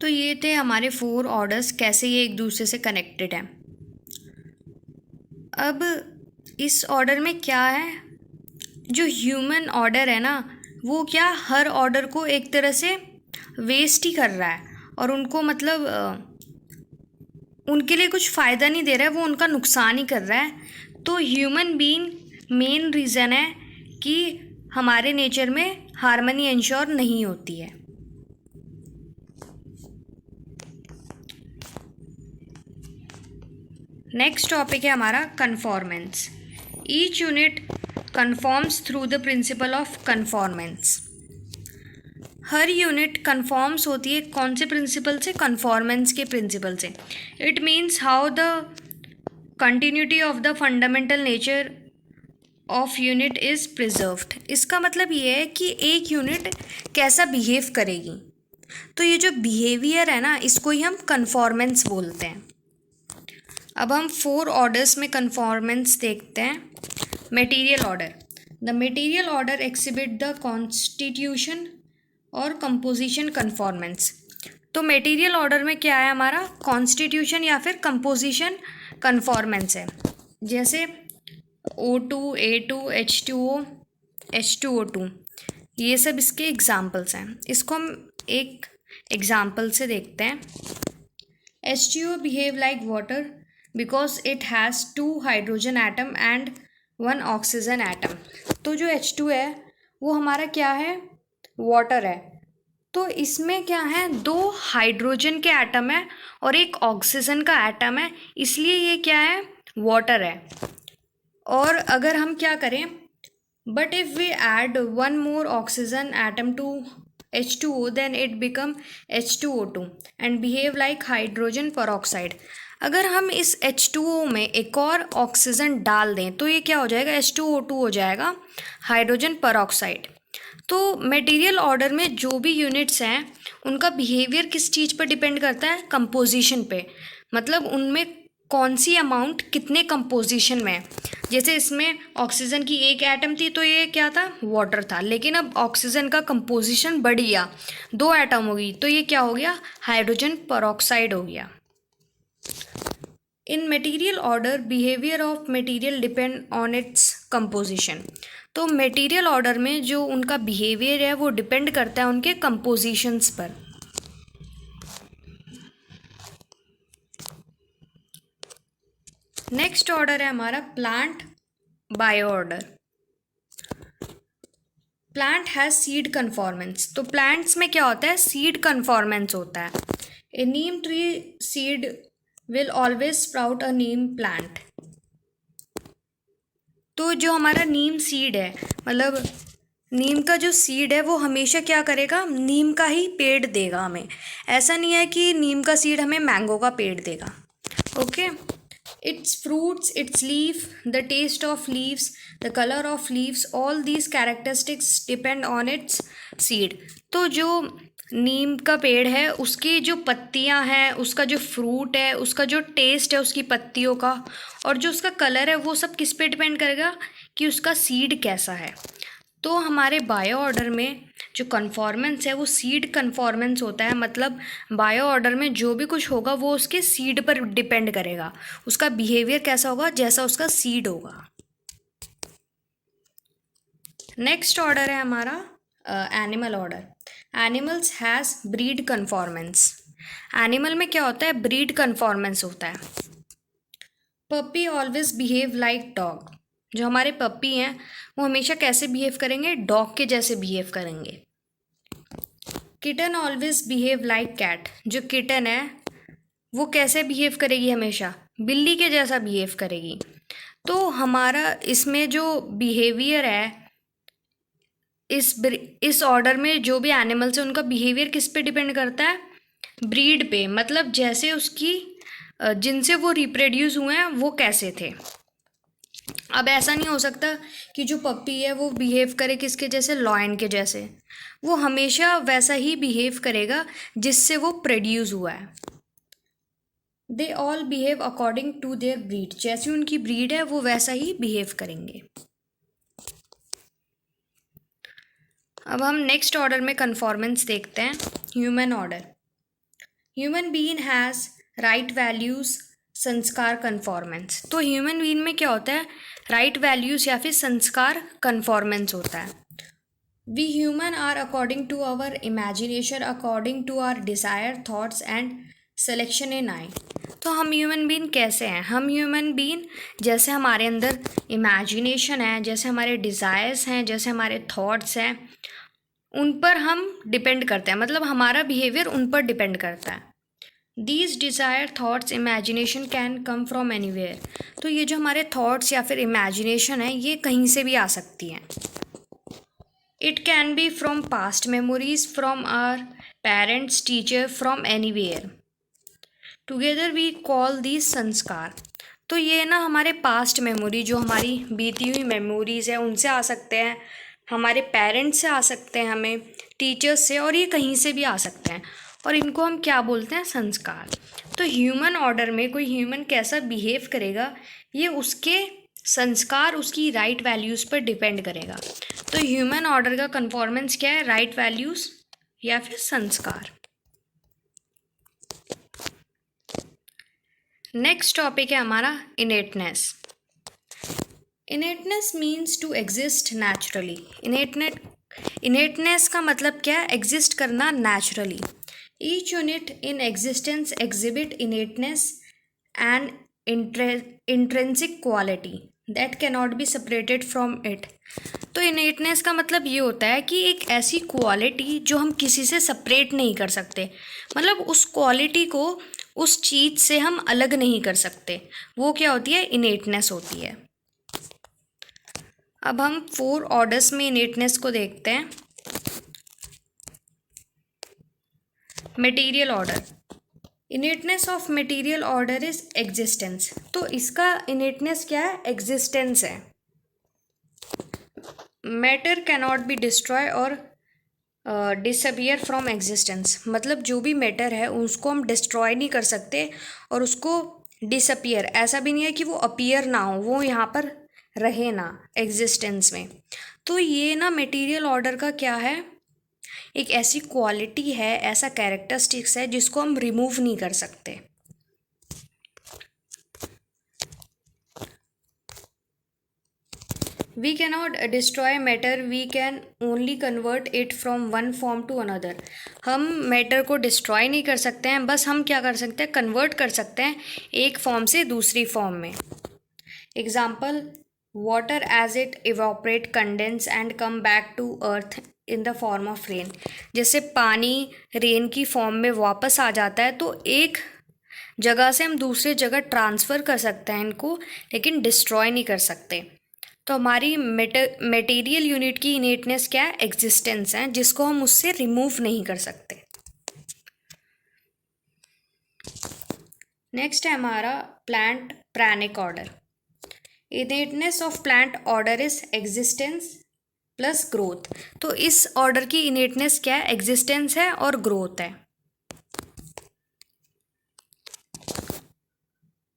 तो ये थे हमारे 4 ऑर्डर्स, कैसे ये एक दूसरे से कनेक्टेड हैं। अब इस ऑर्डर में क्या है, जो ह्यूमन ऑर्डर है ना, वो क्या हर ऑर्डर को एक तरह से वेस्ट ही कर रहा है और उनको मतलब उनके लिए कुछ फ़ायदा नहीं दे रहा है, वो उनका नुकसान ही कर रहा है। तो ह्यूमन बीइंग मेन रीज़न है कि हमारे नेचर में हार्मनी इंश्योर नहीं होती है। नेक्स्ट टॉपिक है हमारा conformance. Each unit conforms through the principle of conformance. हर यूनिट कन्फॉर्म्स होती है कौन से प्रिंसिपल से? कन्फॉर्मेंस के प्रिंसिपल से। It means how the continuity of the fundamental nature of unit is preserved. इसका मतलब ये है कि एक यूनिट कैसा बिहेव करेगी। तो ये जो बिहेवियर है ना, इसको ही हम कन्फॉर्मेंस बोलते हैं। अब हम 4 ऑर्डर्स में कन्फॉर्मेंस देखते हैं। Material order. The material order exhibit the constitution और कंपोजिशन कन्फॉर्मेंस। तो मटेरियल ऑर्डर में क्या है हमारा? कॉन्स्टिट्यूशन या फिर कंपोजिशन कन्फॉर्मेंस है। जैसे O2, A2, H2O, H2O2, ये सब इसके एग्जाम्पल्स हैं। इसको हम एक एग्जाम्पल से देखते हैं। H2O behave like water because it has 2 hydrogen atom and 1 oxygen atom. तो जो H2 है वो हमारा क्या है? वाटर है। तो इसमें क्या है? 2 हाइड्रोजन के एटम है और 1 ऑक्सीजन का एटम है, इसलिए ये क्या है? वाटर है। और अगर हम क्या करें, but if we add 1 more oxygen atom to H2O then it become H2O2 and behave like hydrogen peroxide। अगर हम इस H2O में एक और ऑक्सीजन डाल दें तो ये क्या हो जाएगा? H2O2 हो जाएगा, हाइड्रोजन peroxide। तो मटेरियल ऑर्डर में जो भी यूनिट्स हैं उनका बिहेवियर किस चीज़ पर डिपेंड करता है? कंपोजिशन पे। मतलब उनमें कौन सी अमाउंट कितने कंपोजिशन में है। जैसे इसमें ऑक्सीजन की 1 एटम थी तो ये क्या था? वाटर था। लेकिन अब ऑक्सीजन का कंपोजिशन बढ़ गया, 2 एटम हो गई, तो ये क्या हो गया? हाइड्रोजन peroxide हो गया। In material order behaviour of material depend on its composition. तो मटेरियल ऑर्डर में जो उनका बिहेवियर है वो डिपेंड करता है उनके कंपोजिशंस पर। नेक्स्ट ऑर्डर है हमारा plant bio order. Plant has seed conformance. तो प्लांट्स में क्या होता है? सीड कन्फॉर्मेंस होता है। A neem tree seed will always sprout a neem plant. तो जो हमारा नीम सीड है, मतलब नीम का जो सीड है वो हमेशा क्या करेगा? नीम का ही पेड़ देगा हमें। ऐसा नहीं है कि नीम का सीड हमें मैंगो का पेड़ देगा। Okay. Its fruits, its leaf, the taste of leaves, the colour of leaves, all these characteristics depend on its seed. तो जो नीम का पेड़ है उसकी जो पत्तियां हैं, उसका जो फ्रूट है, उसका जो टेस्ट है उसकी पत्तियों का, और जो उसका कलर है, वो सब किस पे डिपेंड करेगा? कि उसका सीड कैसा है। तो हमारे बायो ऑर्डर में जो कन्फॉर्मेंस है वो सीड कन्फॉर्मेंस होता है। मतलब बायो ऑर्डर में जो भी कुछ होगा वो उसके सीड पर डिपेंड करेगा, उसका बिहेवियर कैसा होगा, जैसा उसका सीड होगा। नेक्स्ट ऑर्डर है हमारा animal order. Animals has breed conformance. Animal में क्या होता है? ब्रीड कन्फॉर्मेंस होता है। Puppy always behave like dog. जो हमारे पपी हैं वो हमेशा कैसे बिहेव करेंगे? डॉग के जैसे बिहेव करेंगे। Kitten always behave like cat. जो किटन है वो कैसे बिहेव करेगी? हमेशा बिल्ली के जैसा बिहेव करेगी। तो हमारा इसमें जो बिहेवियर है, इस ऑर्डर में जो भी एनिमल्स हैं उनका बिहेवियर किस पे डिपेंड करता है? ब्रीड पे। मतलब जैसे उसकी जिनसे वो रिप्रोड्यूस हुए हैं वो कैसे थे। अब ऐसा नहीं हो सकता कि जो पप्पी है वो बिहेव करे किसके जैसे? लॉयन के जैसे। वो हमेशा वैसा ही बिहेव करेगा जिससे वो प्रोड्यूस हुआ है। They all behave according to their breed. जैसी उनकी ब्रीड है वो वैसा ही बिहेव करेंगे। अब हम नेक्स्ट ऑर्डर में कन्फॉर्मेंस देखते हैं, human order. Human being has right values, संस्कार, कन्फॉर्मेंस। तो ह्यूमन बीइंग में क्या होता है? राइट वैल्यूज़ या फिर संस्कार, कन्फॉर्मेंस होता है। We human are according to our imagination, according to our desire, thoughts and selection in I. तो हम ह्यूमन बीइंग कैसे हैं? हम ह्यूमन बीइंग जैसे हमारे अंदर इमेजिनेशन है, जैसे हमारे डिज़ायर्स हैं, जैसे हमारे थॉट्स हैं, उन पर हम डिपेंड करते हैं, मतलब हमारा बिहेवियर उन पर डिपेंड करता है। These desire, thoughts, imagination can come from anywhere. तो ये जो हमारे थाट्स या फिर इमेजिनेशन है, ये कहीं से भी आ सकती हैं। It can be from past memories, from our parents, teacher, from anywhere. Together we call these sanskar. तो ये ना हमारे पास्ट मेमोरी, जो हमारी बीती हुई मेमोरीज़ है, उनसे आ सकते हैं, हमारे पेरेंट्स से आ सकते हैं, हमें टीचर्स से, और ये कहीं से भी आ सकते हैं। और इनको हम क्या बोलते हैं? संस्कार। तो ह्यूमन ऑर्डर में कोई ह्यूमन कैसा बिहेव करेगा, ये उसके संस्कार, उसकी राइट वैल्यूज़ पर डिपेंड करेगा। तो ह्यूमन ऑर्डर का कन्फॉर्मेंस क्या है? राइट वैल्यूज़ या फिर संस्कार। नेक्स्ट टॉपिक है हमारा innateness. Innateness means to exist naturally. Innateness का मतलब क्या है? एग्जिस्ट करना naturally. Each unit in existence exhibit innateness and intrinsic quality that cannot be separated from it. तो इनेटनेस का मतलब ये होता है कि एक ऐसी क्वालिटी जो हम किसी से सेपरेट नहीं कर सकते, मतलब उस क्वालिटी को उस चीज़ से हम अलग नहीं कर सकते, वो क्या होती है? इनेटनेस होती है। अब हम 4 ऑर्डर्स में इनेटनेस को देखते हैं। Material order. Innateness of material order is existence. तो इसका इनेटनेस क्या है? एग्जिस्टेंस है। मैटर कैनॉट बी डिस्ट्रॉय और डिसअपियर फ्रॉम एग्जिस्टेंस। मतलब जो भी मैटर है उसको हम डिस्ट्रॉय नहीं कर सकते, और उसको डिसअपियर, ऐसा भी नहीं है कि वो अपीयर ना हो, वो यहाँ पर रहे ना एग्जिस्टेंस में। तो ये ना मटेरियल ऑर्डर का क्या है? एक ऐसी क्वालिटी है, ऐसा कैरेक्टरिस्टिक्स है जिसको हम रिमूव नहीं कर सकते। We cannot destroy matter, we can only convert it from one form to another। हम मैटर को डिस्ट्रॉय नहीं कर सकते हैं, बस हम क्या कर सकते हैं? कन्वर्ट कर सकते हैं एक फॉर्म से दूसरी फॉर्म में। Example, water as it evaporate, condense and come back to earth in the form of rain. जैसे पानी रेन की फॉर्म में वापस आ जाता है, तो एक जगह से हम दूसरी जगह ट्रांसफ़र कर सकते हैं इनको, लेकिन डिस्ट्रॉय नहीं कर सकते। तो हमारी मटेरियल यूनिट की इनेटनेस क्या है? एग्जिस्टेंस है, जिसको हम उससे रिमूव नहीं कर सकते। नेक्स्ट है हमारा प्लांट प्राणिक order. Innateness of plant order is existence plus growth. तो इस ऑर्डर की इनेटनेस क्या है? एग्जिस्टेंस है और ग्रोथ है।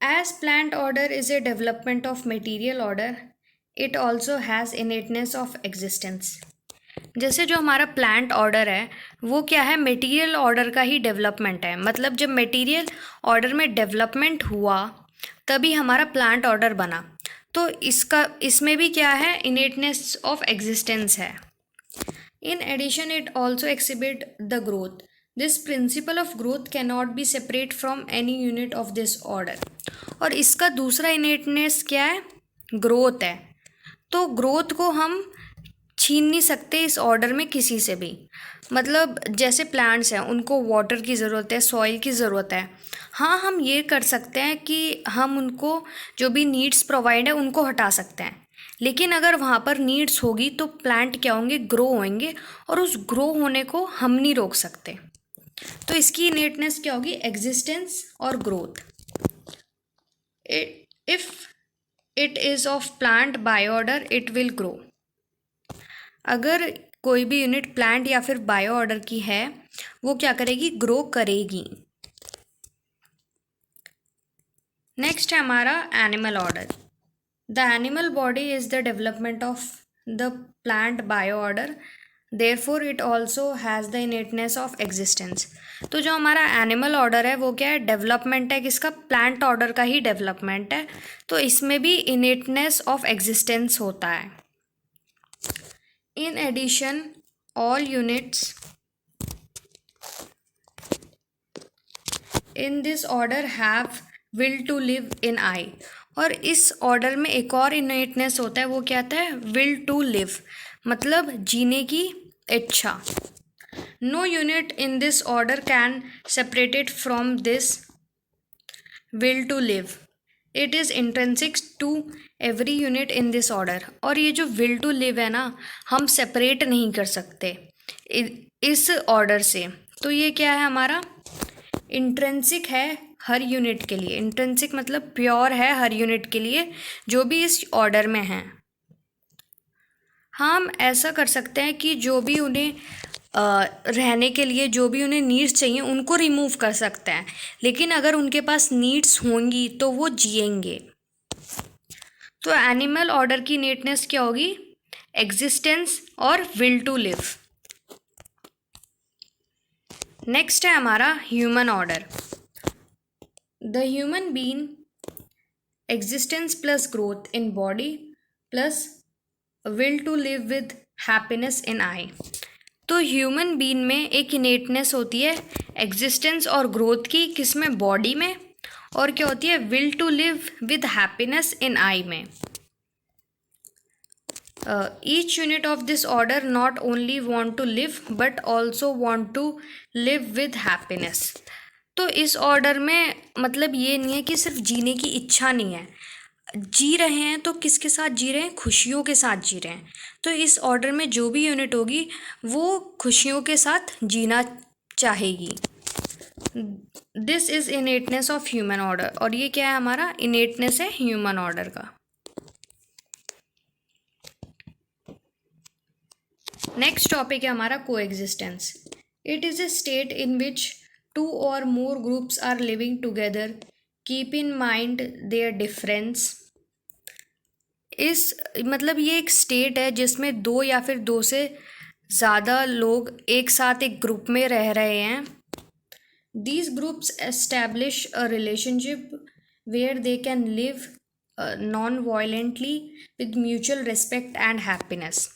As plant order is a development of material order, it also has innateness of existence. जैसे जो हमारा प्लांट ऑर्डर है वो क्या है? मटेरियल ऑर्डर का ही डेवलपमेंट है। मतलब जब मटेरियल ऑर्डर में डेवलपमेंट हुआ तभी हमारा प्लांट ऑर्डर बना। तो इसमें भी क्या है? इनेटनेस ऑफ एग्जिस्टेंस है। In addition it also exhibit the growth. This principle of growth can not be separate from any unit of this order. और इसका दूसरा इनेटनेस क्या है? ग्रोथ है। तो ग्रोथ को हम छीन नहीं सकते इस ऑर्डर में किसी से भी। मतलब जैसे प्लांट्स हैं, उनको वाटर की ज़रूरत है, सॉइल की ज़रूरत है। हाँ, हम ये कर सकते हैं कि हम उनको जो भी नीड्स प्रोवाइड है उनको हटा सकते हैं, लेकिन अगर वहाँ पर नीड्स होगी तो प्लांट क्या होंगे? ग्रो होंगे, और उस ग्रो होने को हम नहीं रोक सकते। तो इसकी इनेटनेस क्या होगी? एग्जिस्टेंस और growth. If it is of plant by order it will grow. अगर कोई भी यूनिट प्लांट या फिर बायो ऑर्डर की है, वो क्या करेगी? ग्रो करेगी। नेक्स्ट है हमारा animal order. The animal body is the development of the plant bio order. Therefore it also has the innateness of existence. तो जो हमारा एनिमल ऑर्डर है वो क्या है, डेवलपमेंट है किसका, प्लांट ऑर्डर का ही डेवलपमेंट है, तो इसमें भी इनेटनेस ऑफ एग्जिस्टेंस होता है। In addition all units in this order have will to live in I. और इस ऑर्डर में एक और इनेटनेस होता है, वो क्या आता है, विल टू लिव, मतलब जीने की इच्छा। No unit in this order can separated from this will to live, it is intrinsic to every unit in this order. और ये जो विल टू लिव है ना, हम सेपरेट नहीं कर सकते इस ऑर्डर से। तो ये क्या है, हमारा इंट्रिंसिक है हर यूनिट के लिए। इंट्रिंसिक मतलब प्योर है हर यूनिट के लिए जो भी इस ऑर्डर में है। हम ऐसा कर सकते हैं कि जो भी उन्हें रहने के लिए जो भी उन्हें नीड्स चाहिए उनको रिमूव कर सकते हैं, लेकिन अगर उनके पास नीड्स होंगी तो वो जिएंगे। तो एनिमल ऑर्डर की नीडनेस क्या होगी, एग्जिस्टेंस और विल टू लिव। नेक्स्ट है हमारा human order. The human being existence plus growth in body plus will to live with happiness in I. तो ह्यूमन बीइंग में एक इनेटनेस होती है एग्जिस्टेंस और ग्रोथ की, किसमें, बॉडी में, और क्या होती है, will to live with happiness in I में। Each unit of this order not only want to live but also want to live with happiness. तो इस ऑर्डर में मतलब ये नहीं है कि सिर्फ जीने की इच्छा नहीं है, जी रहे हैं तो किसके साथ जी रहे हैं, खुशियों के साथ जी रहे हैं। तो इस ऑर्डर में जो भी यूनिट होगी वो खुशियों के साथ जीना चाहेगी। This is innateness of human order. और ये क्या है, हमारा इनेटनेस है ह्यूमन ऑर्डर का। नेक्स्ट टॉपिक है हमारा coexistence. It is a state in which two or more groups are living together, keep in mind their difference. इस मतलब ये एक स्टेट है जिसमें दो या फिर दो से ज़्यादा लोग एक साथ एक ग्रुप में रह रहे हैं। These groups establish a relationship where they can live non violently with mutual respect and happiness.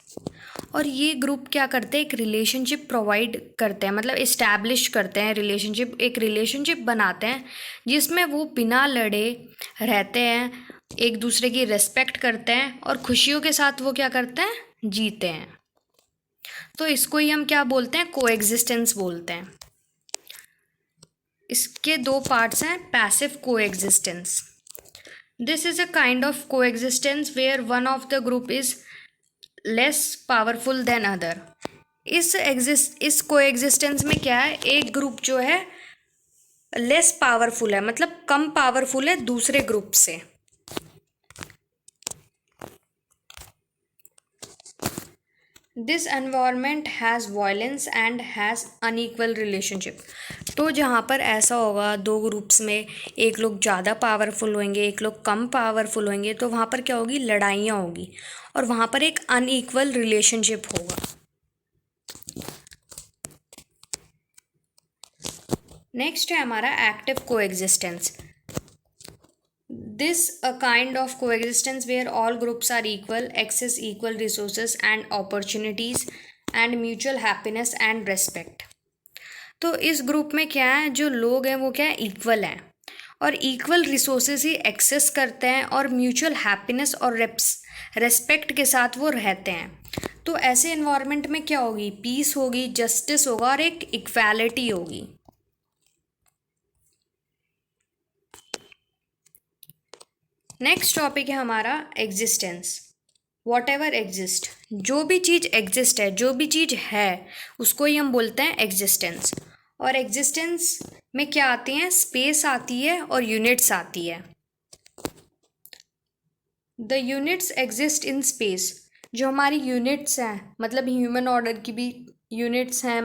और ये ग्रुप क्या करते हैं, एक रिलेशनशिप प्रोवाइड करते हैं, मतलब इस्टेब्लिश करते हैं रिलेशनशिप, एक रिलेशनशिप बनाते हैं जिसमें वो बिना लड़े रहते हैं, एक दूसरे की रिस्पेक्ट करते हैं और खुशियों के साथ वो क्या करते हैं, जीते हैं। तो इसको ही हम क्या बोलते हैं, कोएग्जिस्टेंस बोलते हैं। इसके दो पार्ट्स हैं, passive coexistence. This is a kind of coexistence where one of the group is less powerful than other. इस कोएग्जिस्टेंस में क्या है, एक ग्रुप जो है लेस पावरफुल है, मतलब कम पावरफुल है दूसरे ग्रुप से। This environment has violence and has unequal relationship. तो जहाँ पर ऐसा होगा दो ग्रुप्स में, एक लोग ज़्यादा पावरफुल होंगे एक लोग कम पावरफुल होंगे, तो वहाँ पर क्या होगी, लड़ाइयाँ होगी और वहाँ पर एक अनइक्वल रिलेशनशिप होगा। नेक्स्ट है हमारा active coexistence. This a kind of coexistence where all groups are equal, access equal resources and opportunities and mutual happiness and respect। तो इस ग्रुप में क्या है, जो लोग हैं वो क्या है, इक्वल हैं और इक्वल रिसोर्सेज ही एक्सेस करते हैं और म्यूचुअल हैप्पीनेस और रेस्पेक्ट के साथ वो रहते हैं। तो ऐसे इन्वायरमेंट में क्या होगी, पीस होगी, जस्टिस होगा और एक इक्वालिटी होगी। नेक्स्ट टॉपिक है हमारा एग्जिस्टेंस। वॉट एवर एग्जिस्ट, जो भी चीज़ एग्जिस्ट है, जो भी चीज़ है उसको ही हम बोलते हैं एग्जिस्टेंस। और एग्जिस्टेंस में क्या आती हैं, स्पेस आती है और यूनिट्स आती है। The units exist in space. जो हमारी यूनिट्स हैं, मतलब ह्यूमन ऑर्डर की भी यूनिट्स हैं,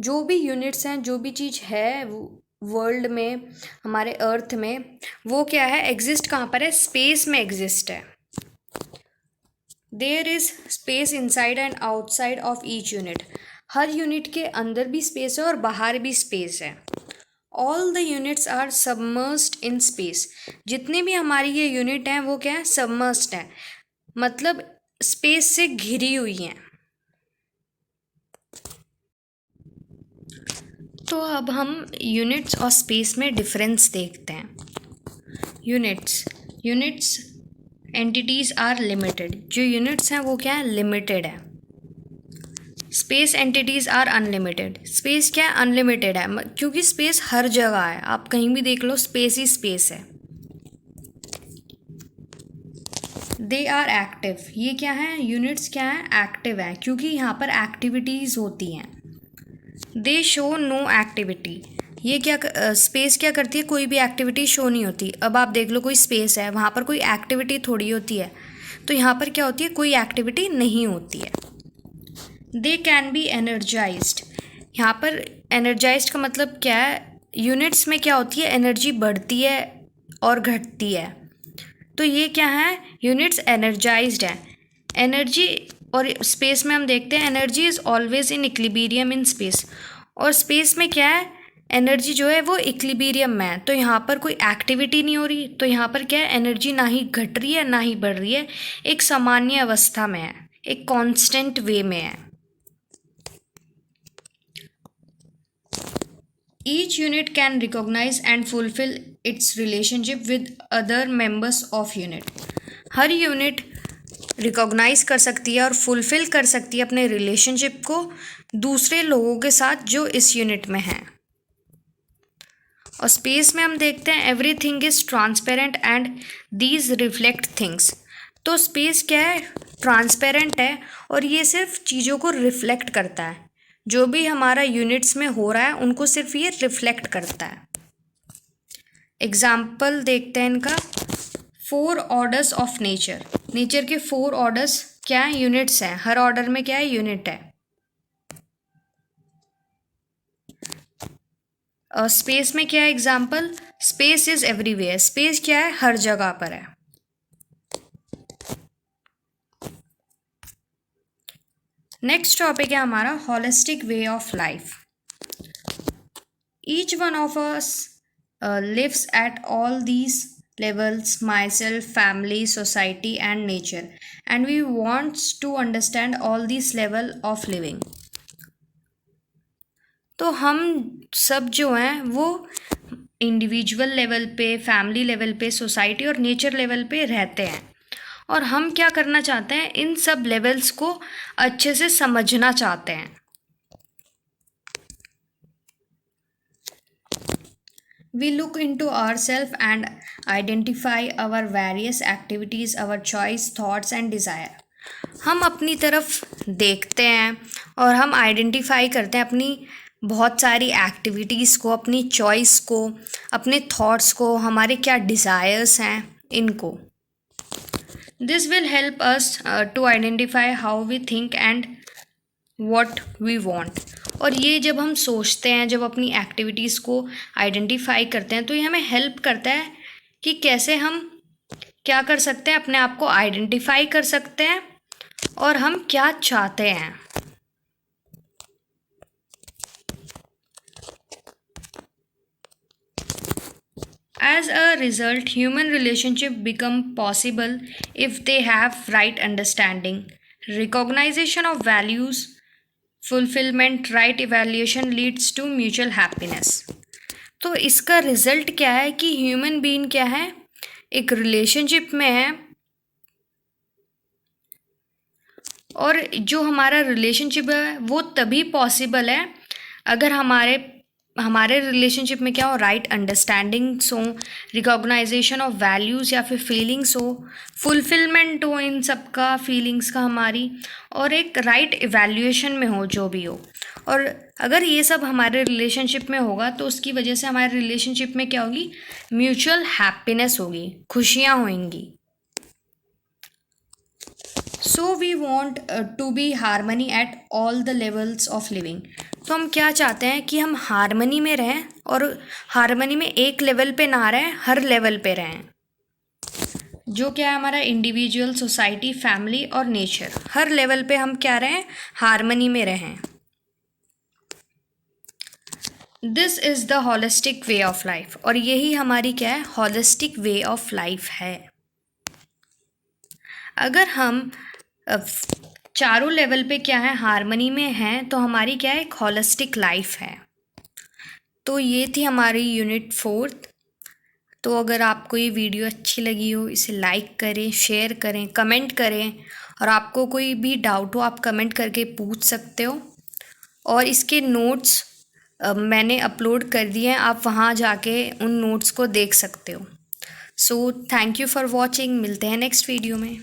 जो भी यूनिट्स हैं, जो भी चीज़ है वर्ल्ड में, हमारे अर्थ में, वो क्या है, एग्जिस्ट कहाँ पर है, स्पेस में एग्जिस्ट है। There is space inside and outside of each unit. हर यूनिट के अंदर भी स्पेस है और बाहर भी स्पेस है। All the units are submersed in space. जितनी भी हमारी ये यूनिट हैं वो क्या है, सबमर्स्ड है, मतलब स्पेस से घिरी हुई हैं। तो अब हम यूनिट्स और स्पेस में डिफरेंस देखते हैं। Units entities are limited. जो यूनिट्स हैं वो क्या है, लिमिटेड है। Space entities are unlimited. Space क्या है, अनलिमिटेड है, क्योंकि स्पेस हर जगह है, आप कहीं भी देख लो स्पेस ही स्पेस है। They are active. ये क्या है, यूनिट्स क्या है, एक्टिव है, क्योंकि यहाँ पर एक्टिविटीज़ होती हैं। They show no activity. ये क्या स्पेस क्या करती है, कोई भी एक्टिविटी शो नहीं होती। अब आप देख लो कोई स्पेस है, वहाँ पर कोई एक्टिविटी थोड़ी होती है, तो यहाँ पर क्या होती है, कोई एक्टिविटी नहीं होती है। They can be energised. यहाँ पर एनर्जाइज्ड का मतलब क्या है, यूनिट्स में क्या होती है, एनर्जी बढ़ती है और घटती है, तो ये क्या है, यूनिट्स एनर्जाइज्ड है। एनर्जी और स्पेस में हम देखते हैं energy is always in equilibrium in space, और स्पेस में क्या है, एनर्जी जो है वो इक्विलिब्रियम में है, तो यहाँ पर कोई एक्टिविटी नहीं हो रही, तो यहाँ पर क्या है, एनर्जी ना ही घट रही है ना ही बढ़ रही है, एक सामान्य अवस्था में है, एक कांस्टेंट वे में है। Each unit can recognise and fulfil its relationship with other members of unit. हर यूनिट रिकॉग्नाइज कर सकती है और फुलफिल कर सकती है अपने रिलेशनशिप को दूसरे लोगों के साथ जो इस यूनिट में हैं। और स्पेस में हम देखते हैं everything is transparent and these reflect things. तो स्पेस क्या है, ट्रांसपेरेंट है और ये सिर्फ चीज़ों को रिफ्लेक्ट करता है, जो भी हमारा यूनिट्स में हो रहा है उनको सिर्फ ये रिफ्लेक्ट करता है। एग्जाम्पल देखते हैं इनका। 4 ऑर्डर्स ऑफ नेचर। नेचर के 4 ऑर्डर्स क्या है, यूनिट्स हैं, हर ऑर्डर में क्या है, यूनिट है। और स्पेस में क्या है, example, space is everywhere. Space क्या है, हर जगह पर है। नेक्स्ट टॉपिक है हमारा holistic way of life. Each one of us lives at all these levels, myself, family, society and nature, and we want to understand all these level of living। तो हम सब जो हैं वो इंडिविजुअल लेवल पे, family level पे, society और nature level पे रहते हैं, और हम क्या करना चाहते हैं, इन सब लेवल्स को अच्छे से समझना चाहते हैं। We look into ourselves and identify our various activities, our choice, thoughts and desire। हम अपनी तरफ देखते हैं और हम आइडेंटिफाई करते हैं अपनी बहुत सारी एक्टिविटीज़ को, अपनी चॉइस को, अपने थॉट्स को, हमारे क्या डिज़ायर्स हैं इनको। This will help us to identify how we think and what we want. और ये जब हम सोचते हैं, जब अपनी एक्टिविटीज़ को आइडेंटिफाई करते हैं, तो ये हमें हेल्प करता है कि कैसे हम क्या कर सकते हैं, अपने आप को आइडेंटिफाई कर सकते हैं और हम क्या चाहते हैं। As a result, human relationship become possible if they have right understanding, recognition of values, fulfillment, right evaluation leads to mutual happiness। तो इसका रिजल्ट क्या है कि ह्यूमन बीइंग क्या है, एक रिलेशनशिप में है, और जो हमारा रिलेशनशिप है वो तभी पॉसिबल है अगर हमारे रिलेशनशिप में क्या हो, राइट अंडरस्टैंडिंग्स हो, रिकॉग्नाइजेशन ऑफ वैल्यूज़ या फिर फीलिंग्स हो, फुलफिलमेंट हो इन सब का, फीलिंग्स का हमारी, और एक राइट इवैल्यूएशन में हो जो भी हो। और अगर ये सब हमारे रिलेशनशिप में होगा तो उसकी वजह से हमारे रिलेशनशिप में क्या होगी, म्यूचुअल हैप्पीनेस होगी, खुशियाँ होंगी। So we want to be harmony at all the levels of living. तो हम क्या चाहते हैं कि हम हारमनी में रहें, और हारमनी में एक लेवल पे ना रहें, हर लेवल पे रहें। जो क्या है हमारा इंडिविजुअल, सोसाइटी, फैमिली और नेचर, हर लेवल पे हम क्या रहें, हार्मनी में रहें। This is the holistic way of life, और यही हमारी क्या है, होलिस्टिक वे ऑफ लाइफ है। अगर हम चारों लेवल पे क्या है, हार्मनी में हैं, तो हमारी क्या है, एक होलिस्टिक लाइफ है। तो ये थी हमारी यूनिट 4। तो अगर आपको ये वीडियो अच्छी लगी हो, इसे लाइक करें, शेयर करें, कमेंट करें, और आपको कोई भी डाउट हो आप कमेंट करके पूछ सकते हो। और इसके नोट्स मैंने अपलोड कर दिए हैं, आप वहाँ जाके उन नोट्स को देख सकते हो। So thank you for watching, मिलते हैं नेक्स्ट वीडियो में।